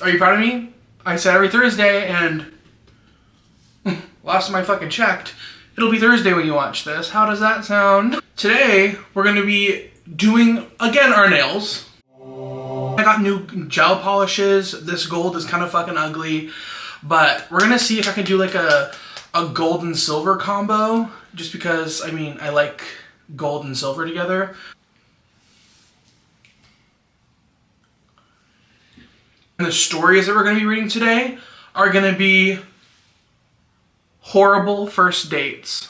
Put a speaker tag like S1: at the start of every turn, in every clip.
S1: Are you proud of me? I said every Thursday, and last time I fucking checked, it'll be Thursday when you watch this. How does that sound? Today, we're going to be doing, again, our nails. I got new gel polishes. This gold is kind of fucking ugly, but we're going to see if I can do like a gold and silver combo, just because, I mean, I like gold and silver together. And the stories that we're going to be reading today are going to be horrible first dates.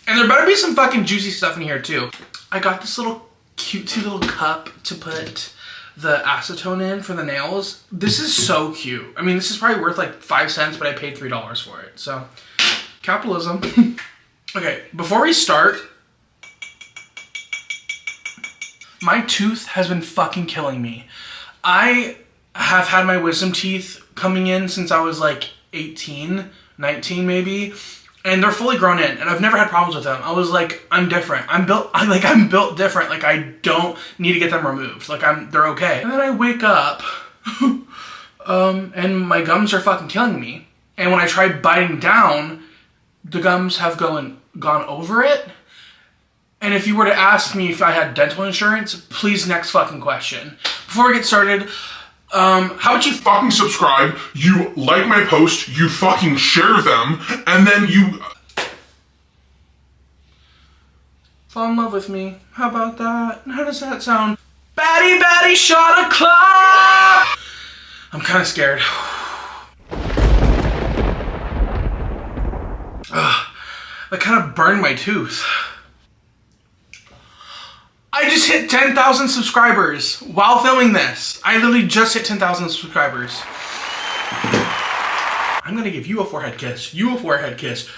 S1: And there better be some fucking juicy stuff in here too. I got this little cutesy little cup to put the acetone in for the nails. This is so cute. I mean, this is probably worth like 5 cents, but I paid $3 for it. So, capitalism. Okay, before we start, my tooth has been fucking killing me. I have had my wisdom teeth coming in since I was like 18, 19 maybe, and they're fully grown in, and I've never had problems with them. I was like, I'm different. I'm built different. Like, I don't need to get them removed. Like, they're okay. And then I wake up, and my gums are fucking killing me. And when I try biting down, the gums have gone over it. And if you were to ask me if I had dental insurance, please next fucking question. Before we get started, how about you
S2: fucking subscribe, you like my post, you fucking share them, and then you
S1: fall in love with me. How about that? How does that sound? Batty shot a clock! I'm kind of scared. That kind of burned my tooth. I just hit 10,000 subscribers while filming this. I literally just hit 10,000 subscribers. I'm gonna give you a forehead kiss. You a forehead kiss.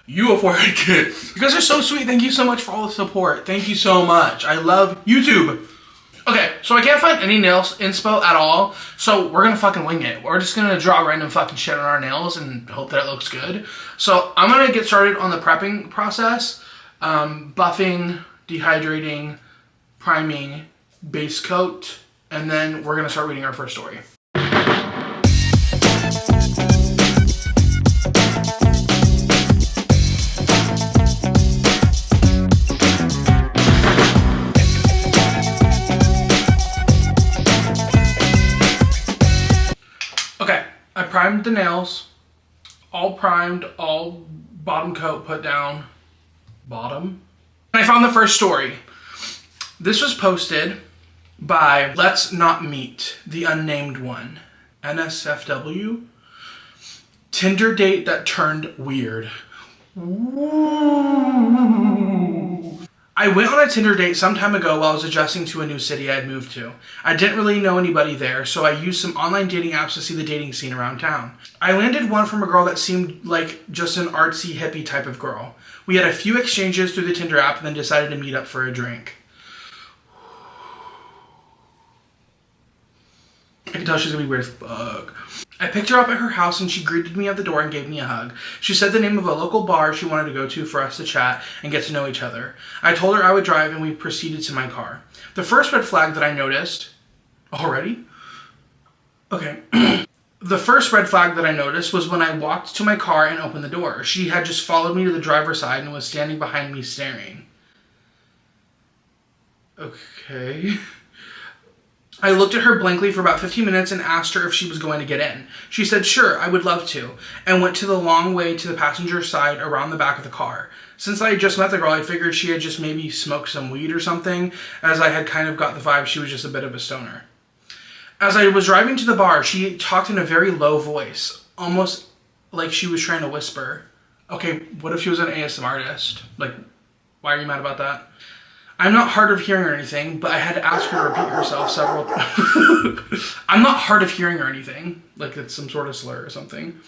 S1: You a forehead kiss. You guys are so sweet. Thank you so much for all the support. Thank you so much. I love YouTube. Okay, so I can't find any nails inspo at all, so we're gonna fucking wing it. We're just gonna draw random fucking shit on our nails and hope that it looks good. So I'm gonna get started on the prepping process. Buffing, dehydrating, priming, base coat, and then we're gonna start reading our first story. Okay, I primed the nails, all primed, all bottom coat put down. Bottom. I found the first story. This was posted by Let's Not Meet, the unnamed one. NSFW. Tinder date that turned weird. Ooh. I went on a Tinder date some time ago while I was adjusting to a new city I'd moved to. I didn't really know anybody there, so I used some online dating apps to see the dating scene around town. I landed one from a girl that seemed like just an artsy hippie type of girl. We had a few exchanges through the Tinder app and then decided to meet up for a drink. I can tell she's gonna be weird as fuck. I picked her up at her house and she greeted me at the door and gave me a hug. She said the name of a local bar she wanted to go to for us to chat and get to know each other. I told her I would drive and we proceeded to my car. The first red flag that I noticed... Already? Okay. The first red flag that I noticed was when I walked to my car and opened the door. She had just followed me to the driver's side and was standing behind me staring. Okay. I looked at her blankly for about 15 minutes and asked her if she was going to get in. She said, sure, I would love to, and went to the long way to the passenger side around the back of the car. Since I had just met the girl, I figured she had just maybe smoked some weed or something, as I had kind of got the vibe she was just a bit of a stoner. As I was driving to the bar, she talked in a very low voice, almost like she was trying to whisper. Okay, what if she was an ASMR artist? Like, why are you mad about that? I'm not hard of hearing or anything, but I had to ask her to repeat herself several times. I'm not hard of hearing or anything, like it's some sort of slur or something.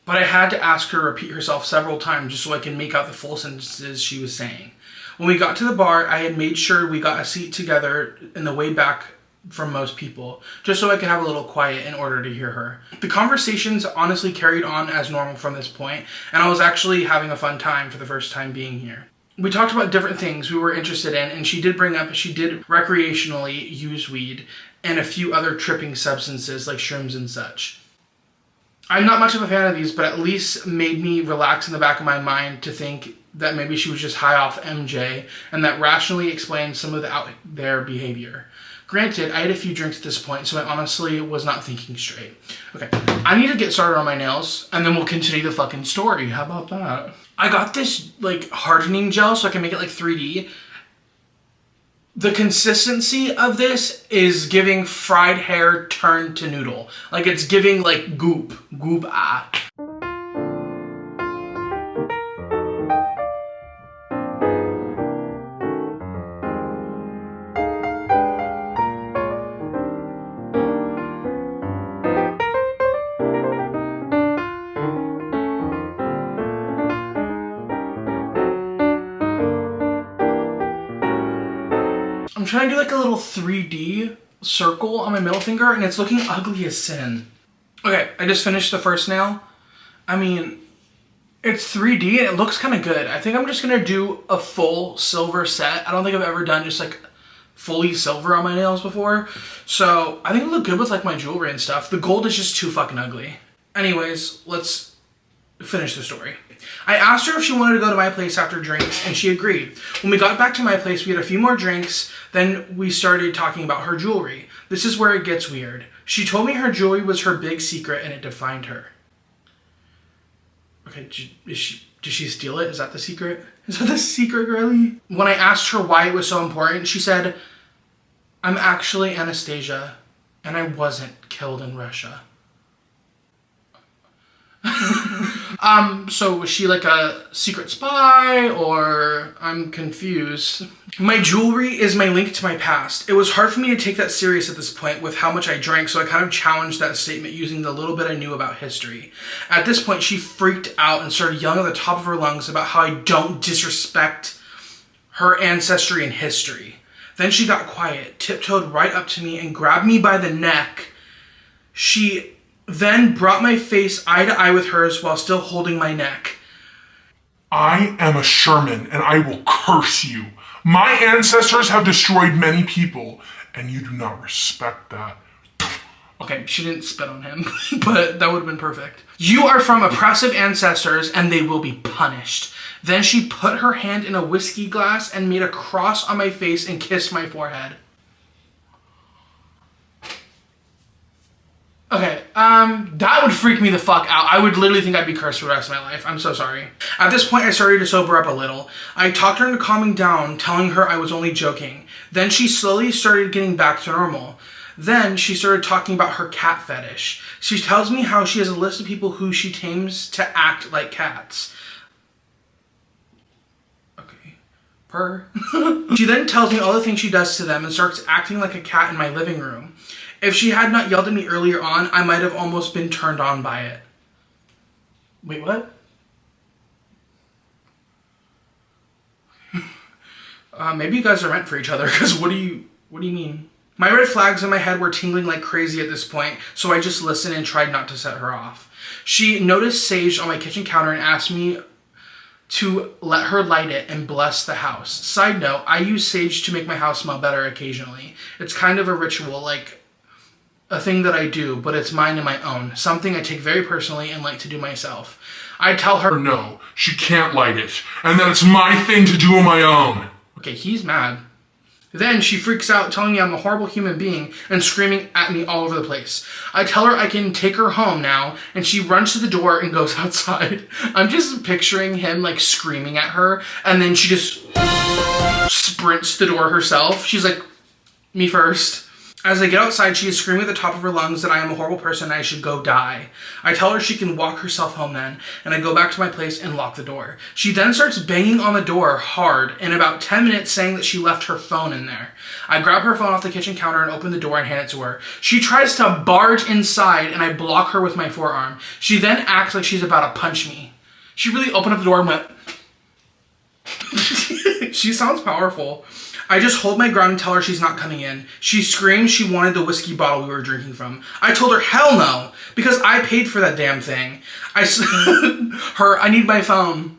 S1: But I had to ask her to repeat herself several times just so I can make out the full sentences she was saying. When we got to the bar, I had made sure we got a seat together in the way back from most people, just so I could have a little quiet in order to hear her. The conversations honestly carried on as normal from this point, and I was actually having a fun time for the first time being here. We talked about different things we were interested in, and she did bring up she did recreationally use weed and a few other tripping substances like shrooms and such. I'm not much of a fan of these, but at least made me relax in the back of my mind to think that maybe she was just high off MJ, and that rationally explains some of the out there behavior. Granted, I had a few drinks at this point, so I honestly was not thinking straight. Okay, I need to get started on my nails, and then we'll continue the fucking story. How about that? I got this, like, hardening gel so I can make it, like, 3D. The consistency of this is giving fried hair turned to noodle. Like, it's giving, like, goop. Goop, ah. I'm trying to do like a little 3D circle on my middle finger, and it's looking ugly as sin. Okay, I just finished the first nail. I mean, it's 3D and it looks kind of good. I think I'm just gonna do a full silver set. I don't think I've ever done just like fully silver on my nails before. So I think it'll look good with like my jewelry and stuff. The gold is just too fucking ugly. Anyways, let's finish the story. I asked her if she wanted to go to my place after drinks, and she agreed. When we got back to my place, we had a few more drinks, then we started talking about her jewelry. This is where it gets weird. She told me her jewelry was her big secret and it defined her. Okay, did she steal it? Is that the secret? Is that the secret, really? When I asked her why it was so important, she said, "I'm actually Anastasia, and I wasn't killed in Russia." So was she like a secret spy, or I'm confused? My jewelry is my link to my past. It was hard for me to take that serious at this point with how much I drank, so I kind of challenged that statement using the little bit I knew about history. At this point, she freaked out and started yelling at the top of her lungs about how I don't disrespect her ancestry and history. Then she got quiet, tiptoed right up to me, and grabbed me by the neck. She then brought my face eye to eye with hers while still holding my neck.
S2: I am a Sherman, and I will curse you. My ancestors have destroyed many people, and you do not respect that.
S1: Okay, she didn't spit on him, but that would have been perfect. You are from oppressive ancestors, and they will be punished. Then she put her hand in a whiskey glass and made a cross on my face and kissed my forehead. Okay, that would freak me the fuck out. I would literally think I'd be cursed for the rest of my life. I'm so sorry. At this point, I started to sober up a little. I talked her into calming down, telling her I was only joking. Then she slowly started getting back to normal. Then she started talking about her cat fetish. She tells me how she has a list of people who she tames to act like cats. Okay, purr. She then tells me all the things she does to them and starts acting like a cat in my living room. If she had not yelled at me earlier on, I might have almost been turned on by it. Wait, what? Maybe you guys are meant for each other, because what do you mean? My red flags in my head were tingling like crazy at this point, so I just listened and tried not to set her off. She noticed sage on my kitchen counter and asked me to let her light it and bless the house. Side note, I use sage to make my house smell better occasionally. It's kind of a ritual, like a thing that I do, but it's mine and my own. Something I take very personally and like to do myself. I tell her
S2: no, she can't light it, and that it's my thing to do on my own.
S1: Okay, he's mad. Then she freaks out, telling me I'm a horrible human being and screaming at me all over the place. I tell her I can take her home now, and she runs to the door and goes outside. I'm just picturing him like screaming at her, and then she just sprints to the door herself. She's like, me first. As I get outside, she is screaming at the top of her lungs that I am a horrible person and I should go die. I tell her she can walk herself home then, and I go back to my place and lock the door. She then starts banging on the door hard in about 10 minutes, saying that she left her phone in there. I grab her phone off the kitchen counter and open the door and hand it to her. She tries to barge inside, and I block her with my forearm. She then acts like she's about to punch me. She really opened up the door and went... She sounds powerful. I just hold my ground and tell her she's not coming in. She screams she wanted the whiskey bottle we were drinking from. I told her, hell no, because I paid for that damn thing. I need my phone.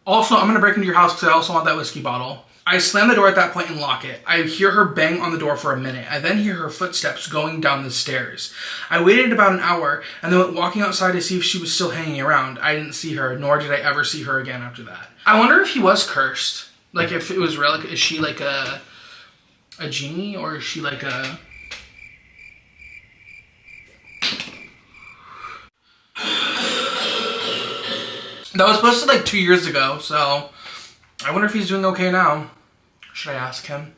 S1: Also, I'm gonna break into your house because I also want that whiskey bottle. I slam the door at that point and lock it. I hear her bang on the door for a minute. I then hear her footsteps going down the stairs. I waited about an hour and then went walking outside to see if she was still hanging around. I didn't see her, nor did I ever see her again after that. I wonder if he was cursed. Like, if it was real. Like, is she like a genie, or is she like a... That was posted like 2 years ago, so I wonder if he's doing okay now. Should I ask him?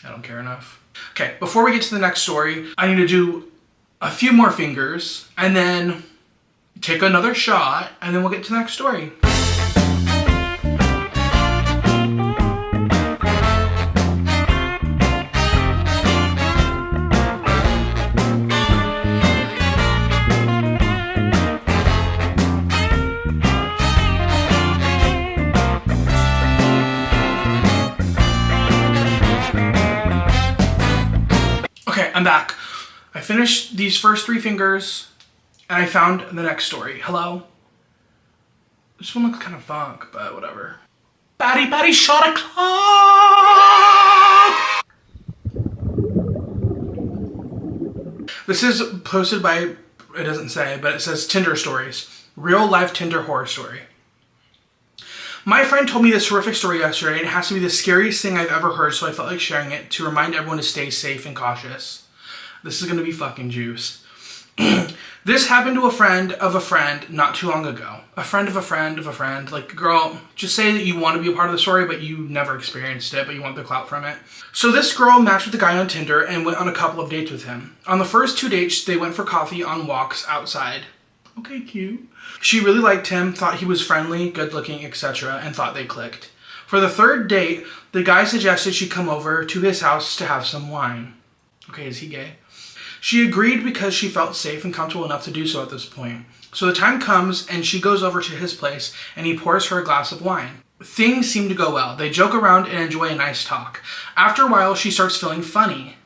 S1: I don't care enough. Okay, before we get to the next story, I need to do a few more fingers and then take another shot, and then we'll get to the next story. I'm back. I finished these first 3 fingers and I found the next story. Hello? This one looks kind of funk, but whatever. Batty shot o'clock! This is posted by, it doesn't say, but it says Tinder Stories. Real life Tinder horror story. My friend told me this horrific story yesterday, and it has to be the scariest thing I've ever heard, so I felt like sharing it to remind everyone to stay safe and cautious. This is gonna be fucking juice. This happened to a friend of a friend not too long ago. A friend of a friend of a friend. Like, girl, just say that you want to be a part of the story, but you never experienced it, but you want the clout from it. So this girl matched with a guy on Tinder and went on a couple of dates with him. On the first 2 dates, they went for coffee on walks outside. Okay, cute. She really liked him, thought he was friendly, good looking, etc., and thought they clicked. For the 3rd date, the guy suggested she come over to his house to have some wine. Okay, is he gay? She agreed because she felt safe and comfortable enough to do so at this point. So the time comes and she goes over to his place and he pours her a glass of wine. Things seem to go well. They joke around and enjoy a nice talk. After a while, she starts feeling funny.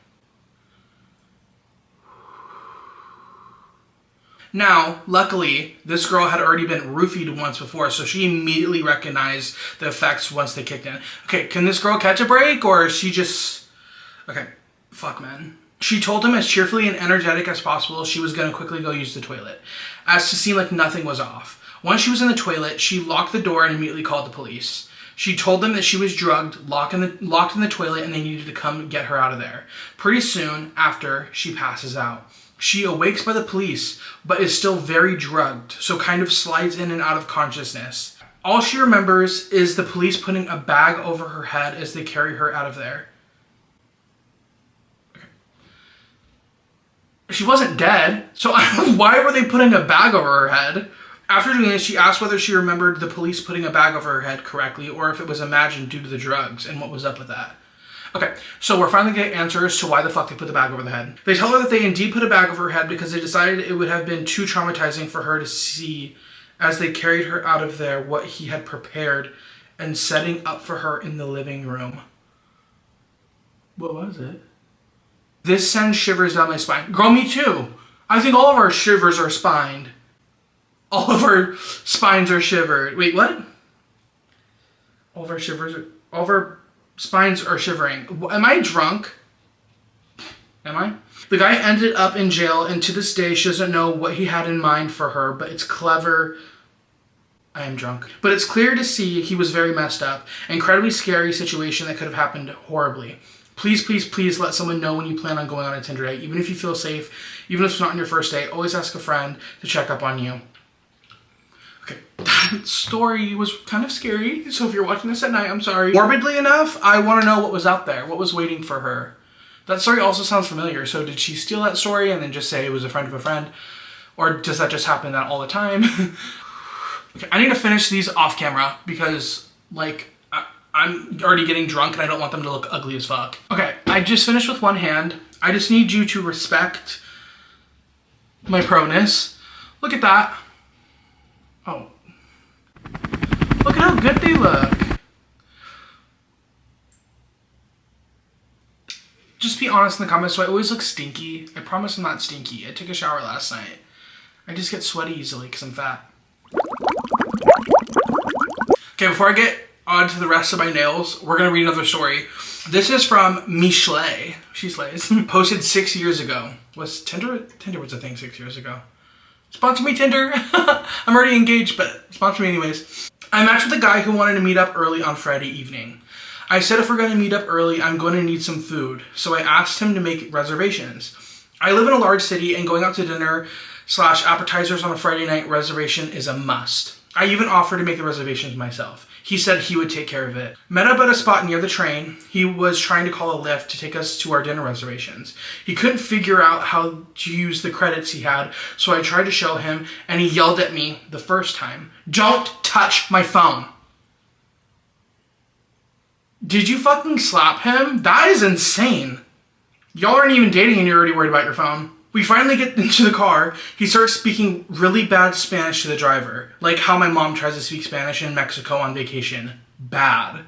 S1: Now, luckily, this girl had already been roofied once before, so she immediately recognized the effects once they kicked in. Okay, can this girl catch a break, or is she just... Okay, fuck, man. She told him as cheerfully and energetic as possible she was going to quickly go use the toilet, as to seem like nothing was off. Once she was in the toilet, she locked the door and immediately called the police. She told them that she was drugged, locked in the toilet, and they needed to come get her out of there. Pretty soon after, she passes out. She awakes by the police, but is still very drugged, so kind of slides in and out of consciousness. All she remembers is the police putting a bag over her head as they carry her out of there. She wasn't dead, so why were they putting a bag over her head? After doing this, she asked whether she remembered the police putting a bag over her head correctly, or if it was imagined due to the drugs, and what was up with that. Okay, so we're finally getting answers to why the fuck they put the bag over the head. They tell her that they indeed put a bag over her head because they decided it would have been too traumatizing for her to see as they carried her out of there what he had prepared and setting up for her in the living room. What was it? This sends shivers down my spine. Girl, me too. I think all of our shivers are spined. All of our spines are shivered. Wait, what? All of our spines are shivering. Am I drunk? Am I? The guy ended up in jail, and to this day she doesn't know what he had in mind for her, but it's clever. I am drunk. But it's clear to see he was very messed up. Incredibly scary situation that could have happened horribly. Please, please, please let someone know when you plan on going on a Tinder date. Even if you feel safe, even if it's not on your first date, always ask a friend to check up on you. Okay, that story was kind of scary, so if you're watching this at night, I'm sorry. Morbidly enough, I want to know what was out there, what was waiting for her. That story also sounds familiar, so did she steal that story and then just say it was a friend of a friend? Or does that just happen that all the time? Okay, I need to finish these off camera because, like, I'm already getting drunk and I don't want them to look ugly as fuck. Okay, I just finished with one hand. I just need you to respect my proness. Look at that. Oh. Look at how good they look. Just be honest in the comments. So I always look stinky. I promise I'm not stinky. I took a shower last night. I just get sweaty easily because I'm fat. Okay, before I get on to the rest of my nails, we're gonna read another story. This is from Michelet. She slays. Posted 6 years ago. Was Tinder? Tinder was a thing 6 years ago. Sponsor me, Tinder. I'm already engaged, but sponsor me anyways. I matched with a guy who wanted to meet up early on Friday evening. I said if we're going to meet up early, I'm going to need some food, so I asked him to make reservations. I live in a large city, and going out to dinner / appetizers on a Friday night reservation is a must. I even offered to make the reservations myself. He said he would take care of it. Met up at a spot near the train. He was trying to call a Lyft to take us to our dinner reservations. He couldn't figure out how to use the credits he had, so I tried to show him, and he yelled at me the first time. Don't touch my phone. Did you fucking slap him? That is insane. Y'all aren't even dating and you're already worried about your phone. We finally get into the car. He starts speaking really bad Spanish to the driver, like how my mom tries to speak Spanish in Mexico on vacation. Bad.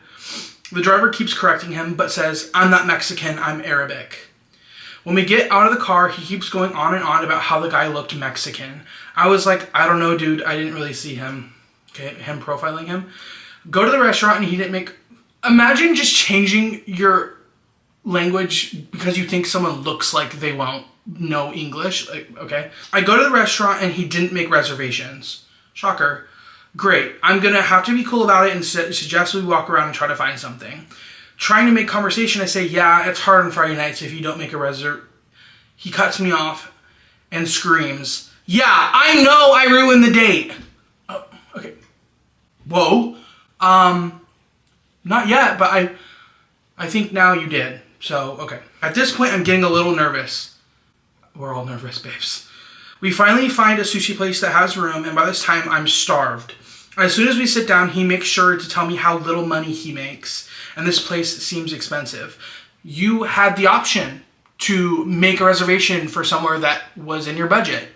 S1: The driver keeps correcting him, but says, I'm not Mexican, I'm Arabic. When we get out of the car, he keeps going on and on about how the guy looked Mexican. I was like, I don't know, dude, I didn't really see him. Okay, him profiling him. Go to the restaurant and he didn't make... Imagine just changing your language because you think someone looks like they won't know English. Like, okay. I go to the restaurant and he didn't make reservations. Shocker. Great. I'm going to have to be cool about it and suggest we walk around and try to find something. Trying to make conversation, I say, yeah, it's hard on Friday nights if you don't make a He cuts me off and screams, yeah, I know I ruined the date. Oh, okay. Whoa. Not yet, but I think now you did. So, okay. At this point, I'm getting a little nervous. We're all nervous, babes. We finally find a sushi place that has room, and by this time, I'm starved. As soon as we sit down, he makes sure to tell me how little money he makes, and this place seems expensive. You had the option to make a reservation for somewhere that was in your budget.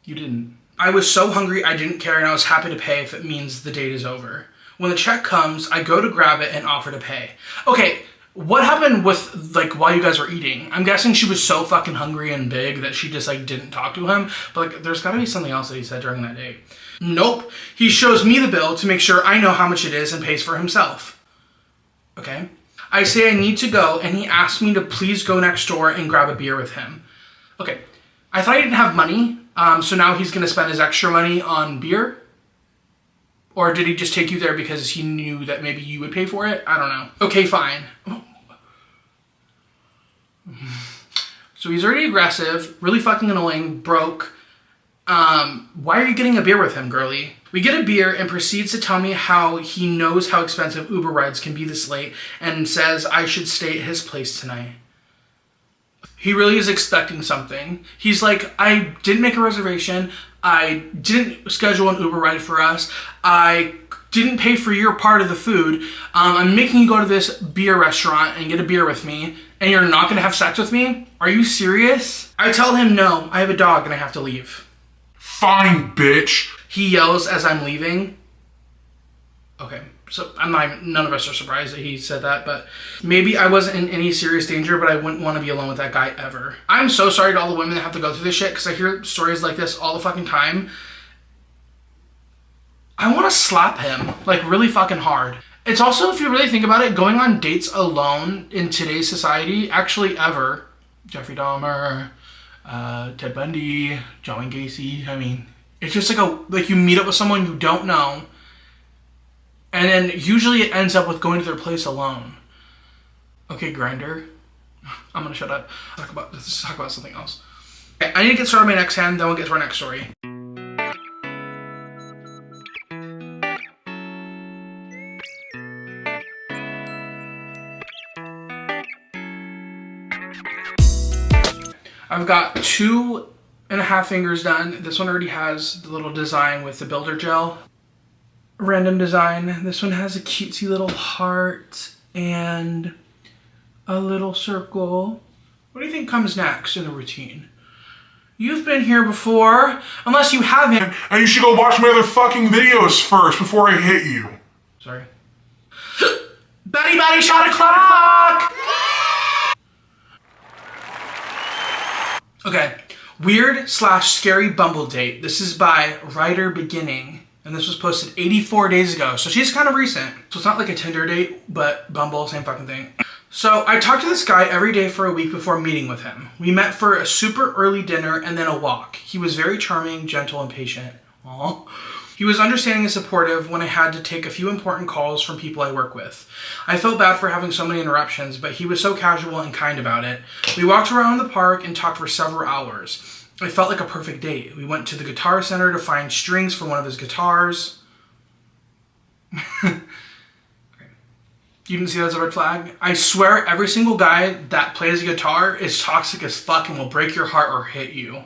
S1: You didn't. I was so hungry, I didn't care, and I was happy to pay if it means the date is over. When the check comes, I go to grab it and offer to pay. Okay, what happened with, like, while you guys were eating? I'm guessing she was so fucking hungry and big that she just, like, didn't talk to him. But, like, there's gotta be something else that he said during that date. Nope. He shows me the bill to make sure I know how much it is and pays for himself. Okay? I say I need to go, and he asks me to please go next door and grab a beer with him. Okay. I thought he didn't have money, so now he's gonna spend his extra money on beer? Or did he just take you there because he knew that maybe you would pay for it? I don't know. Okay, fine. So he's already aggressive, really fucking annoying, broke. Why are you getting a beer with him, girly? We get a beer and proceeds to tell me how he knows how expensive Uber rides can be this late and says I should stay at his place tonight. He really is expecting something. He's like, I didn't make a reservation. I didn't schedule an Uber ride for us. I didn't pay for your part of the food. I'm making you go to this beer restaurant and get a beer with me, and you're not gonna have sex with me? Are you serious? I tell him no, I have a dog and I have to leave.
S2: Fine, bitch.
S1: He yells as I'm leaving. Okay, so none of us are surprised that he said that, but maybe I wasn't in any serious danger, but I wouldn't want to be alone with that guy ever. I'm so sorry to all the women that have to go through this shit, because I hear stories like this all the fucking time. I want to slap him, like, really fucking hard. It's also, if you really think about it, going on dates alone in today's society, actually ever, Jeffrey Dahmer, Ted Bundy, John Gacy, I mean, it's just like you meet up with someone you don't know, and then usually it ends up with going to their place alone. Okay, Grindr. I'm gonna shut up. Let's talk about something else. Okay, I need to get started on my next hand, then we'll get to our next story. I've got 2.5 fingers done. This one already has the little design with the builder gel. Random design. This one has a cutesy little heart and a little circle. What do you think comes next in the routine? You've been here before, unless you haven't.
S2: And you should go watch my other fucking videos first before I hit you.
S1: Sorry. Betty shot o'clock! Okay. Weird / scary Bumble date. This is by Writer Beginning. And this was posted 84 days ago, so she's kind of recent. So it's not like a Tinder date, but Bumble, same fucking thing. So I talked to this guy every day for a week before meeting with him. We met for a super early dinner and then a walk. He was very charming, gentle, and patient. Aww. He was understanding and supportive when I had to take a few important calls from people I work with. I felt bad for having so many interruptions, but he was so casual and kind about it. We walked around the park and talked for several hours. It felt like a perfect date. We went to the Guitar Center to find strings for one of his guitars. Okay. You didn't see that as a red flag? I swear every single guy that plays a guitar is toxic as fuck and will break your heart or hit you.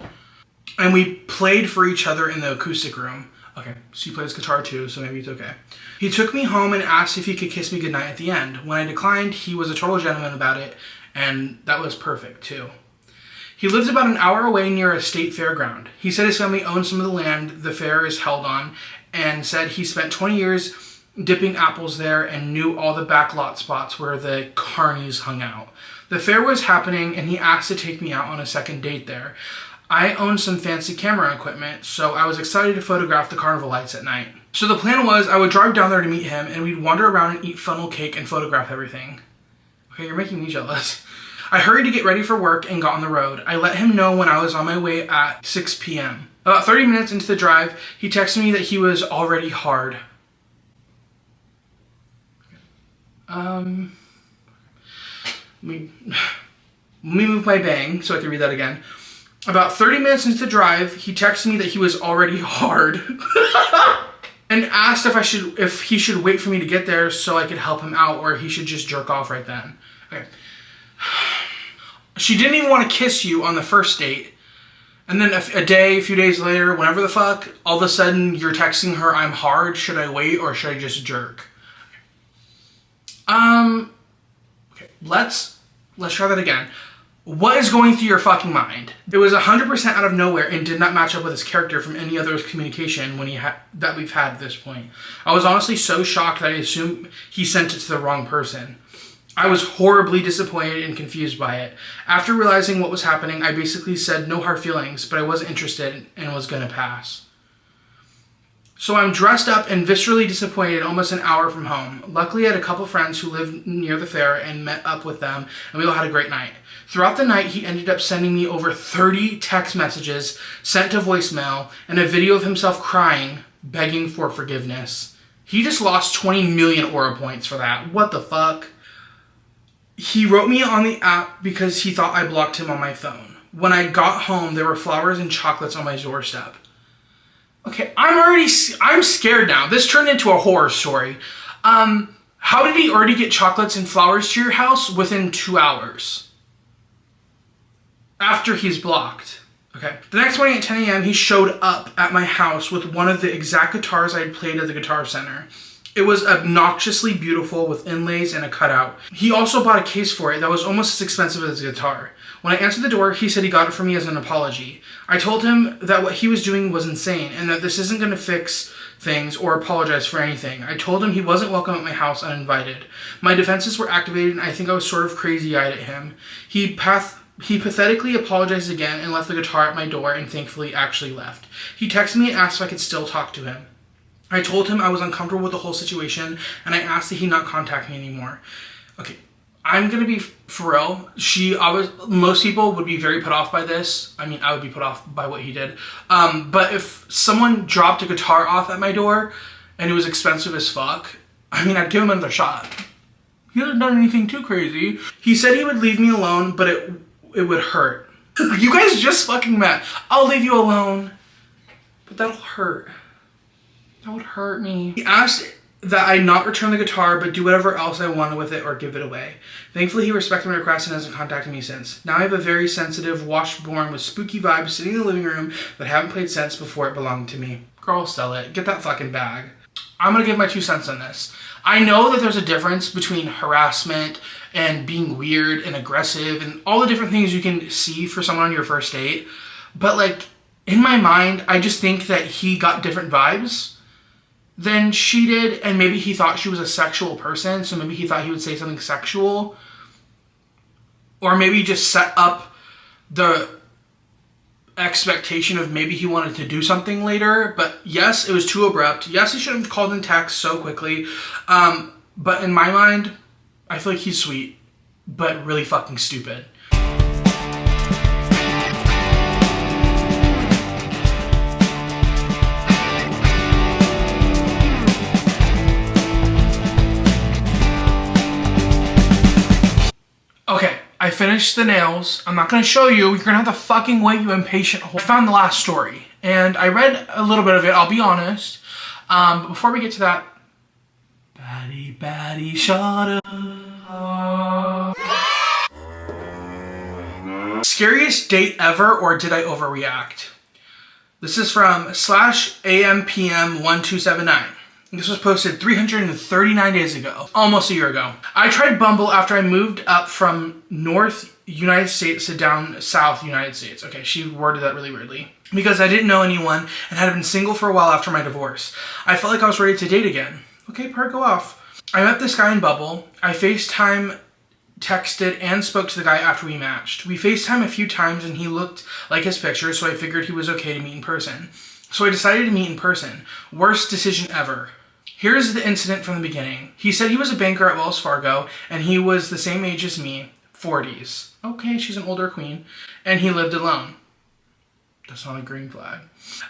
S1: And we played for each other in the acoustic room. Okay, so he plays guitar too, so maybe it's okay. He took me home and asked if he could kiss me goodnight at the end. When I declined, he was a total gentleman about it, and that was perfect too. He lives about an hour away near a state fairground. He said his family owns some of the land the fair is held on, and said he spent 20 years dipping apples there and knew all the backlot spots where the carnies hung out. The fair was happening, and he asked to take me out on a second date there. I own some fancy camera equipment, so I was excited to photograph the carnival lights at night. So the plan was I would drive down there to meet him, and we'd wander around and eat funnel cake and photograph everything. Okay, you're making me jealous. I hurried to get ready for work and got on the road. I let him know when I was on my way at 6 p.m. About 30 minutes into the drive, he texted me that he was already hard. Let me move my bang so I can read that again. About 30 minutes into the drive, he texted me that he was already hard and asked if he should wait for me to get there so I could help him out, or he should just jerk off right then. Okay. She didn't even want to kiss you on the first date, and then a few days later, whenever the fuck, all of a sudden you're texting her, "I'm hard. Should I wait or should I just jerk?" Okay. Let's try that again. What is going through your fucking mind? It was 100% out of nowhere and did not match up with his character from any other communication that we've had at this point. I was honestly so shocked that I assumed he sent it to the wrong person. I was horribly disappointed and confused by it. After realizing what was happening, I basically said no hard feelings, but I wasn't interested and was gonna pass. So I'm dressed up and viscerally disappointed almost an hour from home. Luckily, I had a couple friends who lived near the fair and met up with them, and we all had a great night. Throughout the night, he ended up sending me over 30 text messages sent to voicemail and a video of himself crying, begging for forgiveness. He just lost 20 million aura points for that. What the fuck? He wrote me on the app because he thought I blocked him on my phone. When I got home, there were flowers and chocolates on my doorstep. Okay, I'm scared now. This turned into a horror story. How did he already get chocolates and flowers to your house within 2 hours? After he's blocked. Okay. The next morning at 10 a.m., he showed up at my house with one of the exact guitars I had played at the Guitar Center. It was obnoxiously beautiful with inlays and a cutout. He also bought a case for it that was almost as expensive as his guitar. When I answered the door, he said he got it for me as an apology. I told him that what he was doing was insane and that this isn't going to fix things or apologize for anything. I told him he wasn't welcome at my house uninvited. My defenses were activated and I think I was sort of crazy-eyed at him. He pathetically apologized again and left the guitar at my door and thankfully actually left. He texted me and asked if I could still talk to him. I told him I was uncomfortable with the whole situation and I asked that he not contact me anymore. Okay, I'm gonna be for real. Most people would be very put off by this. I mean, I would be put off by what he did. But if someone dropped a guitar off at my door and it was expensive as fuck, I mean, I'd give him another shot. He hasn't done anything too crazy. He said he would leave me alone, but it would hurt. You guys just fucking met. I'll leave you alone, but that'll hurt. That would hurt me. He asked that I not return the guitar, but do whatever else I wanted with it or give it away. Thankfully, he respected my request and hasn't contacted me since. Now I have a very sensitive washboard with spooky vibes sitting in the living room that I haven't played since before it belonged to me. Girl, sell it. Get that fucking bag. I'm gonna give my 2 cents on this. I know that there's a difference between harassment and being weird and aggressive and all the different things you can see for someone on your first date. But like, in my mind, I just think that he got different vibes than she did, and maybe he thought she was a sexual person, so maybe he thought he would say something sexual. Or maybe just set up expectation of maybe he wanted to do something later, but yes, it was too abrupt. Yes, he should have called and text so quickly. But in my mind, I feel like he's sweet, but really fucking stupid. Okay, I finished the nails. I'm not gonna show you. You're gonna have to fucking wait, you impatient whore. I found the last story, and I read a little bit of it, I'll be honest. But before we get to that, Batty, shut up. Scariest date ever, or did I overreact? This is from /AMPM1279. This was posted 339 days ago, almost a year ago. I tried Bumble after I moved up from North United States to down South United States. Okay, she worded that really weirdly. Because I didn't know anyone and had been single for a while after my divorce. I felt like I was ready to date again. Okay, Perk, go off. I met this guy in Bumble. I FaceTime, texted, and spoke to the guy after we matched. We FaceTime a few times and he looked like his picture, so I figured he was okay to meet in person. So I decided to meet in person. Worst decision ever. Here's the incident from the beginning. He said he was a banker at Wells Fargo, and he was the same age as me, 40s. Okay, she's an older queen. And he lived alone. That's not a green flag.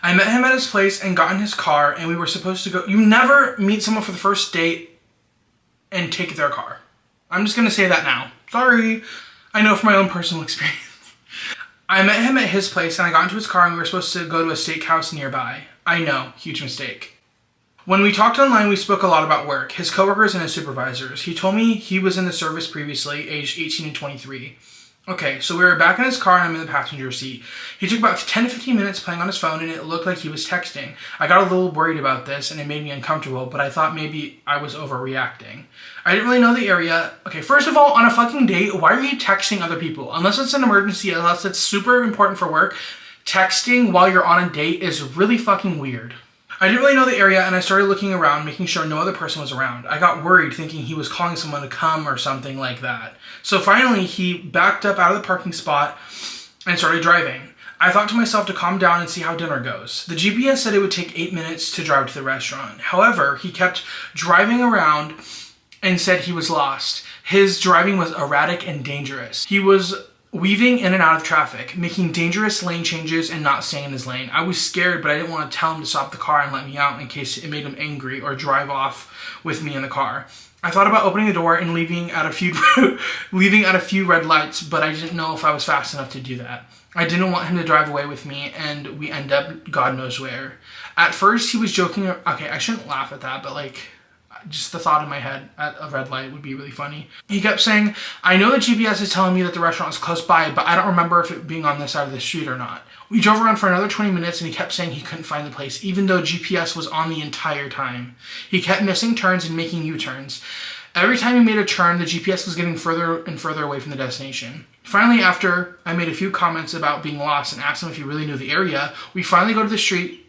S1: I met him at his place and got in his car, and we were supposed to go. You never meet someone for the first date and take their car. I'm just gonna say that now. Sorry. I know from my own personal experience. I met him at his place, and I got into his car, and we were supposed to go to a steakhouse nearby. I know, huge mistake. When we talked online, we spoke a lot about work, his coworkers and his supervisors. He told me he was in the service previously, aged 18 and 23. Okay, so we were back in his car and I'm in the passenger seat. He took about 10 to 15 minutes playing on his phone and it looked like he was texting. I got a little worried about this and it made me uncomfortable, but I thought maybe I was overreacting. I didn't really know the area. Okay, first of all, on a fucking date, why are you texting other people? Unless it's an emergency, unless it's super important for work, texting while you're on a date is really fucking weird. I didn't really know the area and I started looking around, making sure no other person was around. I got worried thinking he was calling someone to come or something like that. So finally, he backed up out of the parking spot and started driving. I thought to myself to calm down and see how dinner goes. The GPS said it would take 8 minutes to drive to the restaurant. However, he kept driving around and said he was lost. His driving was erratic and dangerous. He was weaving in and out of traffic, making dangerous lane changes and not staying in his lane. I was scared, but I didn't want to tell him to stop the car and let me out in case it made him angry or drive off with me in the car. I thought about opening the door and leaving at a few red lights, but I didn't know if I was fast enough to do that. I didn't want him to drive away with me, and we end up God knows where. At first, he was joking. Okay, I shouldn't laugh at that, but like, just the thought in my head at a red light would be really funny. He kept saying, I know the GPS is telling me that the restaurant is close by, but I don't remember if it being on this side of the street or not. We drove around for another 20 minutes and he kept saying he couldn't find the place, even though GPS was on the entire time. He kept missing turns and making U-turns. Every time he made a turn, the GPS was getting further and further away from the destination. Finally, after I made a few comments about being lost and asked him if he really knew the area, we finally go to the street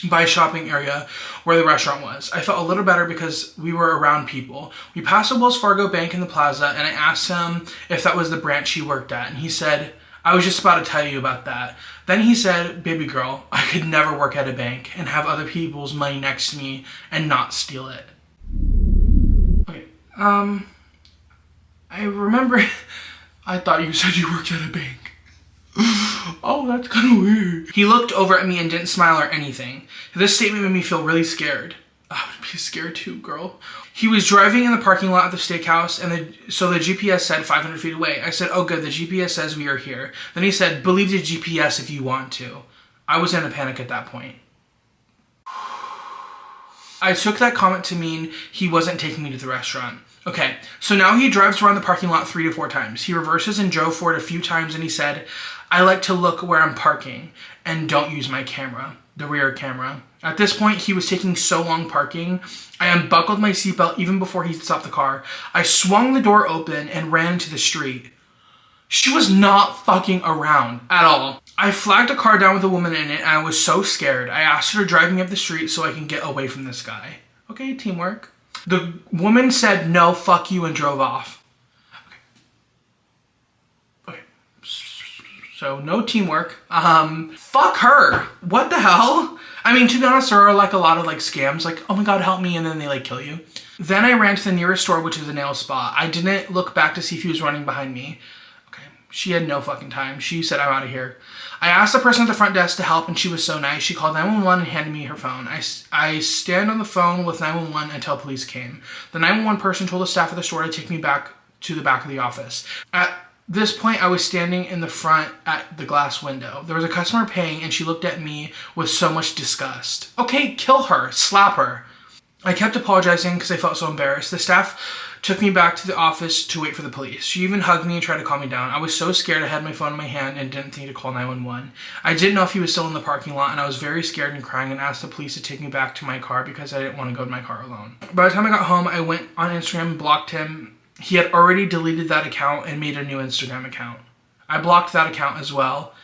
S1: by a shopping area where the restaurant was. I felt a little better because we were around people. We passed a Wells Fargo bank in the plaza and I asked him if that was the branch he worked at, and he said, I was just about to tell you about that. Then he said, baby girl, I could never work at a bank and have other people's money next to me and not steal it. Okay, I remember I thought you said you worked at a bank. Oh, that's kind of weird. He looked over at me and didn't smile or anything. This statement made me feel really scared. I would be scared too, girl. He was driving in the parking lot of the steakhouse, and so the GPS said 500 feet away. I said, oh good, the GPS says we are here. Then he said, believe the GPS if you want to. I was in a panic at that point. I took that comment to mean he wasn't taking me to the restaurant. Okay, so now he drives around the parking lot 3 to 4 times. He reverses and drove for it a few times and he said, I like to look where I'm parking and don't use my camera, the rear camera. At this point, he was taking so long parking. I unbuckled my seatbelt even before he stopped the car. I swung the door open and ran into the street. She was not fucking around at all. I flagged a car down with a woman in it and I was so scared. I asked her to drive me up the street so I can get away from this guy. Okay, teamwork. The woman said, no, fuck you, and drove off. Okay. So no teamwork. Fuck her. What the hell? I mean, to be honest, there are like a lot of like scams, like, oh my God, help me. And then they like kill you. Then I ran to the nearest store, which is a nail spa. I didn't look back to see if he was running behind me. Okay. She had no fucking time. She said, I'm out of here. I asked the person at the front desk to help, and she was so nice. She called 911 and handed me her phone. I stand on the phone with 911 until police came. The 911 person told the staff at the store to take me back to the back of the office. At this point, I was standing in the front at the glass window. There was a customer paying, and she looked at me with so much disgust. Okay, kill her. Slap her. I kept apologizing because I felt so embarrassed. The staff took me back to the office to wait for the police. She even hugged me and tried to calm me down. I was so scared I had my phone in my hand and didn't think to call 911. I didn't know if he was still in the parking lot, and I was very scared and crying and asked the police to take me back to my car because I didn't want to go to my car alone. By the time I got home, I went on Instagram and blocked him. He had already deleted that account and made a new Instagram account. I blocked that account as well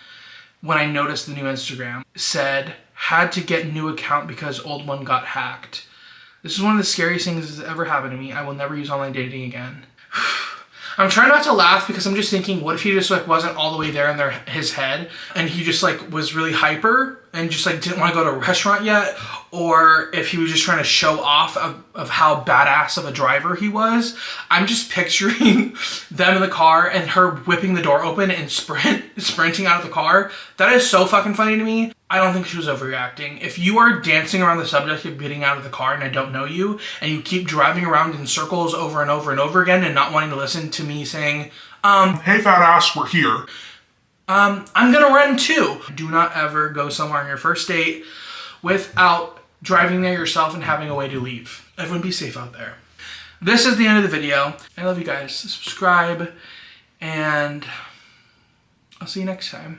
S1: when I noticed the new Instagram. Said, had to get new account because old one got hacked. This is one of the scariest things that's ever happened to me. I will never use online dating again. I'm trying not to laugh because I'm just thinking, what if he just like wasn't all the way there in his head and he just like was really hyper and just like didn't want to go to a restaurant yet, or if he was just trying to show off of how badass of a driver he was. I'm just picturing them in the car and her whipping the door open and sprinting out of the car. That is so fucking funny to me. I don't think she was overreacting. If you are dancing around the subject of getting out of the car and I don't know you, and you keep driving around in circles over and over and over again and not wanting to listen to me saying,
S2: hey fat ass, we're here.
S1: I'm gonna run too. Do not ever go somewhere on your first date without driving there yourself and having a way to leave. Everyone be safe out there. This is the end of the video. I love you guys. Subscribe, and I'll see you next time.